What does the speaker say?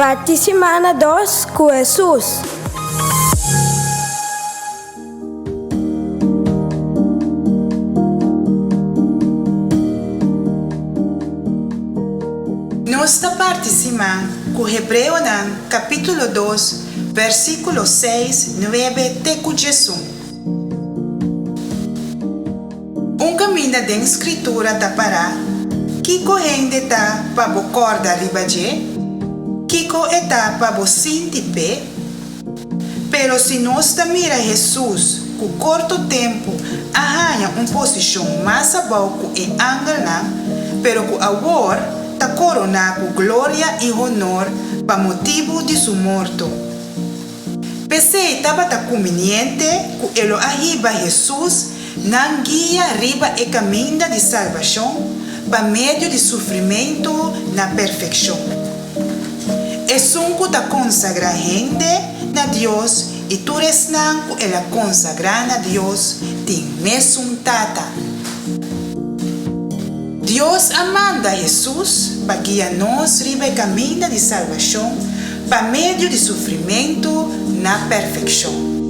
parte semana 2 com Jesus. Nossa parte semana com Hebreu capítulo 2, versículo 6, 9 teco Jesus. Caminho da escritura da pará, que corrente está para o corda ribadê, que está para o sinti pé. Pero se nós mira Jesus, com curto tempo, arranha posição mais abaixo e ângulo, pero com agora está coronado com glória e honor para motivo de sua morte. Pensei estava conveniente com ele arriba Jesus não guia riba e caminho de salvação para meio de sofrimento na perfeição. É sunco da consagra gente na Deus e tu resnan com ela consagra na Deus tem mesmo tata. Deus amanda Jesus para guiar nós riba e caminho de salvação para meio de sofrimento na perfeição.